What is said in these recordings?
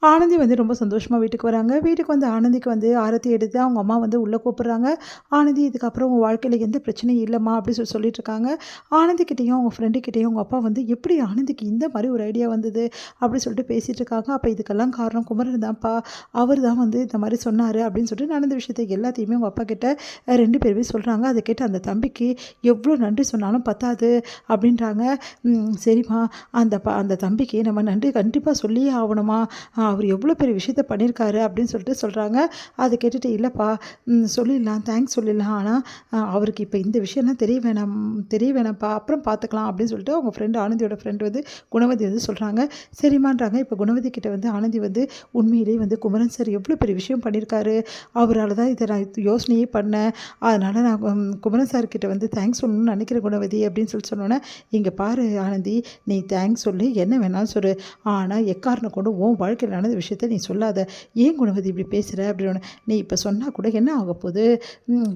ஆனந்தி வந்து ரொம்ப சந்தோஷமாக வீட்டுக்கு வராங்க. வீட்டுக்கு வந்து ஆனந்திக்கு வந்து ஆரத்தி எடுத்து அவங்க அம்மா வந்து உள்ளே கூப்பிட்றாங்க. ஆனந்தி இதுக்கப்புறம் உங்கள் வாழ்க்கையில் எந்த பிரச்சனையும் இல்லைம்மா அப்படி சொல்லிட்டு இருக்காங்க. ஆனந்திக்கிட்டேயும் அவங்க ஃப்ரெண்டுக்கிட்டேயும் உங்கள் அப்பா வந்து எப்படி ஆனந்திக்கு இந்த மாதிரி ஒரு ஐடியா வந்தது அப்படி சொல்லிட்டு பேசிகிட்டு இருக்காங்க. அப்போ இதுக்கெல்லாம் காரணம் குமரன் தான்ப்பா, அவர் தான் வந்து இந்த மாதிரி சொன்னார் அப்படின்னு சொல்லிட்டு நடந்த விஷயத்தை எல்லாத்தையுமே உங்கள் அப்பா கிட்ட 2 பேருமே சொல்கிறாங்க. அதை கேட்டு அந்த தம்பிக்கு எவ்வளோ நன்றி சொன்னாலும் பத்தாது அப்படின்றாங்க. சரிம்மா, அந்த தம்பிக்கு நம்ம நன்றி கண்டிப்பாக சொல்லியே ஆகணுமா, அவர் எவ்வளோ பெரிய விஷயத்த பண்ணியிருக்காரு அப்படின்னு சொல்லிட்டு சொல்கிறாங்க. அதை கேட்டுட்டு இல்லைப்பா, சொல்லிடலாம், தேங்க்ஸ் சொல்லிடலாம், ஆனால் அவருக்கு இப்போ இந்த விஷயம்லாம் தெரிய வேணாம்ப்பா, அப்புறம் பார்த்துக்கலாம் அப்படின்னு சொல்லிட்டு அவங்க ஃப்ரெண்டு ஆனந்தியோட ஃப்ரெண்டு வந்து குணவதி வந்து சொல்கிறாங்க. சரிம்மான்றாங்க. இப்போ குணவதி கிட்ட வந்து ஆனந்தி வந்து உண்மையிலேயே வந்து குமரன் சார் எவ்வளோ பெரிய விஷயம் பண்ணியிருக்காரு, அவரால் தான் இதை நான் யோசனையே பண்ணேன், அதனால் நான் குமரன் சார் கிட்ட வந்து தேங்க்ஸ் சொல்லணும்னு நினைக்கிறேன் குணவதி அப்படின்னு சொல்லி சொன்னோன்னே, இங்கே பாரு ஆனந்தி, நீ தேங்க்ஸ் சொல்லி என்ன வேணாலும் சொல்லு, ஆனால் எக்காரணம் கொண்டு உன் வாழ்க்கையில் நடந்த விஷயத்த நீ சொல்லாத, ஏன் குணவதி இப்படி பேசுகிற அப்படின்னு. நீ இப்போ சொன்னால் கூட என்ன ஆக போகுது,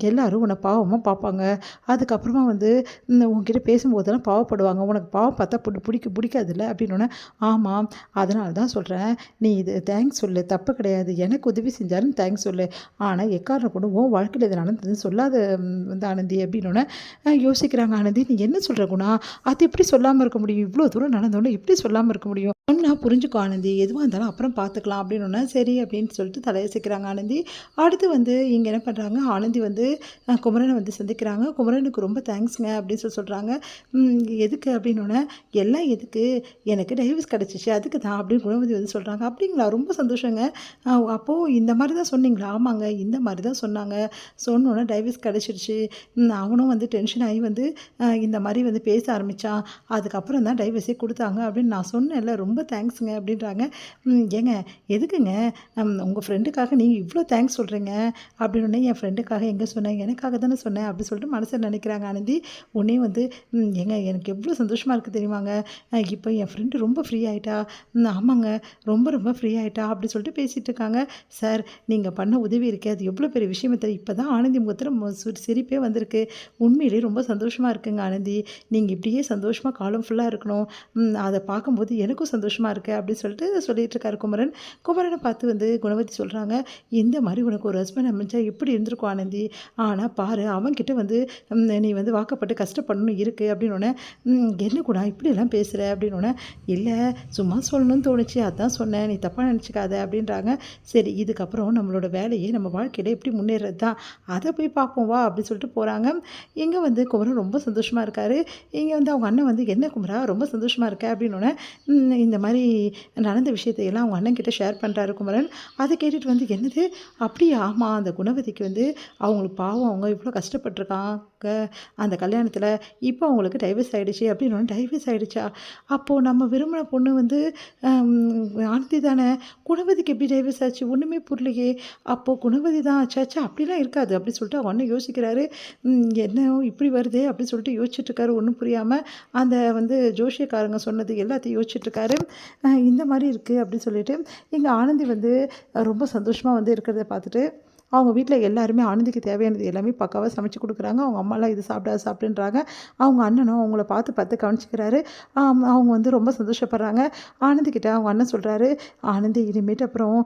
எல்லோரும் உன்னை பாவமாக பார்ப்பாங்க, அதுக்கப்புறமா வந்து உன்கிட்ட பேசும்போதெல்லாம் பாவப்படுவாங்க, உனக்கு பாவம் பார்த்தா பிடிக்காதுல்ல அப்படின்னோடனே, ஆமாம் அதனால தான் சொல்கிறேன், நீ இது தேங்க்ஸ் சொல்லு, தப்பு கிடையாது, எனக்கு உதவி செஞ்சாலும் தேங்க்ஸ் சொல்லு, ஆனால் எக்காரணம் கொண்டு உன் வாழ்க்கையில் இது நடந்ததுன்னு சொல்லாத வந்து ஆனந்தி அப்படின்னோடனே யோசிக்கிறாங்க. ஆனந்தி, நீ என்ன சொல்கிற குணா, அது எப்படி சொல்லாமல் இருக்க முடியும், இவ்வளோ தூரம் நடந்தோடனே எப்படி சொல்லாமல் இருக்க முடியும், சொன்னா புரிஞ்சுக்கோ ஆனந்தி, எதுவாக இருந்தாலும் அப்புறம் பார்த்துக்கலாம் அப்படின்னு. சரி அப்படின்னு சொல்லிட்டு தலையசைக்கிறாங்க ஆனந்தி. அடுத்து வந்து இங்கே என்ன பண்ணுறாங்க, ஆனந்தி வந்து குமரனை வந்து சந்திக்கிறாங்க. குமரனுக்கு ரொம்ப தேங்க்ஸ்ங்க அப்படின்னு சொல்கிறாங்க. எதுக்கு அப்படின்னோடனே, எல்லாம் எதுக்கு, எனக்கு டைவர்ஸ் கிடச்சிச்சு அதுக்கு தான் அப்படின்னு குணவதி வந்து சொல்கிறாங்க. அப்படிங்களா, ரொம்ப சந்தோஷங்க, அப்போது இந்த மாதிரி தான் சொன்னீங்களா, ஆமாங்க இந்த மாதிரி தான் சொன்னாங்க, சொன்னோன்னே டைவர்ஸ் கிடச்சிருச்சு, அவனும் வந்து டென்ஷன் ஆகி வந்து இந்த மாதிரி வந்து பேச ஆரம்பித்தான், அதுக்கப்புறம் தான் டைவர்ஸே கொடுத்தாங்க அப்படின்னு நான் சொன்னேன்ல, ரொம்ப தேங்க்ஸுங்க அப்படின்றாங்க. ஏங்க எதுக்குங்க, உங்கள் ஃப்ரெண்டுக்காக நீங்கள் இவ்வளோ தேங்க்ஸ் சொல்கிறீங்க அப்படின்னு. என் ஃப்ரெண்டுக்காக எங்கே சொன்னேன், எனக்காக தானே சொன்னேன் அப்படி சொல்லிட்டு மனசில் நினைக்கிறாங்க ஆனந்தி. உடனே வந்து ஏங்க எனக்கு எவ்வளோ சந்தோஷமாக இருக்குது தெரியுமாங்க, இப்போ என் ஃப்ரெண்டு ரொம்ப ஃப்ரீ ஆகிட்டா, ஆமாங்க ரொம்ப ரொம்ப ஃப்ரீ ஆகிட்டா அப்படி சொல்லிட்டு பேசிகிட்டு இருக்காங்க. சார், நீங்கள் பண்ண உதவி இருக்கே அது எவ்வளோ பெரிய விஷயமே தெரியும், இப்போ தான் ஆனந்தி முகத்தில் சிரிப்பே வந்திருக்கு, உண்மையிலேயே ரொம்ப சந்தோஷமாக இருக்குங்க ஆனந்தி, நீங்கள் இப்படியே சந்தோஷமாக காலம் ஃபுல்லாக இருக்கணும், அதை பார்க்கும்போது எனக்கும் சந்தோஷமாக இருக்குது அப்படின்னு சொல்லிட்டு இருக்காரு குமரன். குமரனை பார்த்து வந்து குணவதி சொல்கிறாங்க, இந்த மாதிரி உனக்கு ஒரு ஹஸ்பண்ட் அமைச்சா எப்படி இருந்திருக்கும் ஆனந்தி, ஆனால் பாரு அவன்கிட்ட வந்து நீ வந்து வாக்கப்பட்டு கஷ்டப்படணும் இருக்குது அப்படின்னோடனே, என்ன கூட இப்படியெல்லாம் பேசுகிற அப்படின்னோடனே, இல்லை சும்மா சொல்லணும்னு தோணுச்சு அதான் சொன்னேன், நீ தப்பாக நினச்சிக்காத அப்படின்றாங்க. சரி, இதுக்கப்புறம் நம்மளோட வேலையை நம்ம வாழ்க்கையில் எப்படி முன்னேறது தான், அதை போய் பார்ப்போம் வா அப்படின்னு சொல்லிட்டு போகிறாங்க. இங்கே வந்து குமரன் ரொம்ப சந்தோஷமாக இருக்கார். இங்கே வந்து அவங்க அண்ணன் வந்து என்ன குமரா ரொம்ப சந்தோஷமாக இருக்க அப்படின்னோடனே, இந்த மாதிரி நடந்த விஷயத்தையெல்லாம் அவங்க அண்ணன்கிட்ட ஷேர் பண்ணுறாரு குமரன். அதை கேட்டுட்டு வந்து, என்னது அப்படியா, ஆமாம் அந்த குணவதிக்கு வந்து அவங்களுக்கு பாவம் அவங்க இவ்வளோ கஷ்டப்பட்டுருக்காங்க அந்த கல்யாணத்தில், இப்போ அவங்களுக்கு டைவர்ஸ் ஆகிடுச்சு அப்படின்னு. டைவர்ஸ் ஆகிடுச்சா, அப்போது நம்ம விரும்பின பொண்ணு வந்து ஆனந்தி தானே, குணவதிக்கு எப்படி டைவர்ஸ் ஆச்சு ஒன்றுமே புரியலையே, அப்போது குணவதி தான் ஆச்சாச்சா அப்படிலாம் இருக்காது அப்படி சொல்லிட்டு அவங்க அண்ணன் யோசிக்கிறாரு. என்ன இப்படி வருதே அப்படின்னு சொல்லிட்டு யோசிச்சுட்ருக்காரு, ஒன்றும் புரியாமல் அந்த வந்து ஜோஷியக்காரங்க சொன்னது எல்லாத்தையும் யோசிச்சுட்ருக்காரு. இந்த மாதிரி இருக்குது அப்படின்னு சொல்லிட்டு எங்கள் ஆனந்தி வந்து ரொம்ப சந்தோஷமாக வந்து இருக்கிறத பார்த்துட்டு அவங்க வீட்டில் எல்லாருமே ஆனந்திக்கு தேவையானது எல்லாமே பக்காவாக சமைச்சு கொடுக்குறாங்க. அவங்க அம்மாலாம் இது சாப்பிட்டுன்றாங்க. அவங்க அண்ணனும் அவங்கள பார்த்து கவனிச்சிக்கிறாரு. அவங்க வந்து ரொம்ப சந்தோஷப்படுறாங்க. ஆனந்திக்கிட்ட அவங்க அண்ணன் சொல்கிறாரு, ஆனந்தி இனிமேட்டு அப்புறம்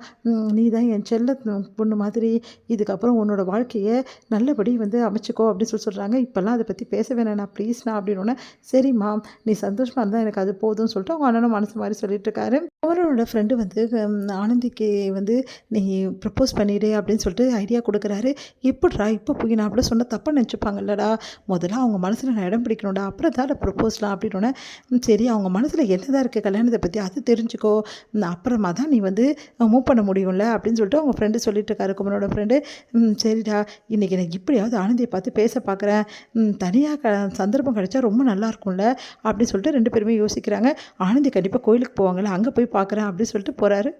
நீ தான் என் செல்ல பொண்ணு மாதிரி, இதுக்கப்புறம் உன்னோட வாழ்க்கையை நல்லபடி வந்து அமைச்சிக்கோ அப்படின்னு சொல்கிறாங்க. இப்போல்லாம் அதை பற்றி பேச வேணாண்ணா ப்ளீஸ்ண்ணா அப்படின்னோடனே, சரிம்மா நீ சந்தோஷமாக இருந்தால் எனக்கு அது போதும்னு சொல்லிட்டு அவங்க அண்ணனும் மனசு மாதிரி சொல்லிட்டு இருக்காரு. அவரோட ஃப்ரெண்டு வந்து ஆனந்திக்கு வந்து நீ ப்ரப்போஸ் பண்ணிவிடு அப்படின்னு சொல்லிட்டு ஐடியா கொடுக்குறாரு. எப்படிடா இப்போ போய் நான் அப்படி சொன்னால் தப்பாக நினச்சிப்பாங்கல்லடா, முதல்ல அவங்க மனசில் நான் இடம் பிடிக்கணும்டா, அப்புறம் தான் ப்ரப்போஸ்லாம் அப்படின்னோடனே, சரி அவங்க மனசில் என்னதான் இருக்குது கல்யாணத்தை பற்றி அது தெரிஞ்சுக்கோ, அப்புறமா தான் நீ வந்து மூவ் பண்ண முடியும்ல அப்படின்னு சொல்லிட்டு அவங்க ஃப்ரெண்டு சொல்லிட்டு இருக்காரு. குமரனோட ஃப்ரெண்டு, சரிடா இன்றைக்கி எனக்கு இப்படியாவது ஆனந்தியை பார்த்து பேச பார்க்குறேன், தனியாக சந்தர்ப்பம் கிடைச்சா ரொம்ப நல்லாயிருக்கும்ல அப்படின்னு சொல்லிட்டு 2 பேருமே யோசிக்கிறாங்க. ஆனந்தி கண்டிப்பாக கோயிலுக்கு போவாங்கள்ல, அங்கே போய் பார்க்குறேன் அப்படின்னு சொல்லிட்டு போகிறாரு.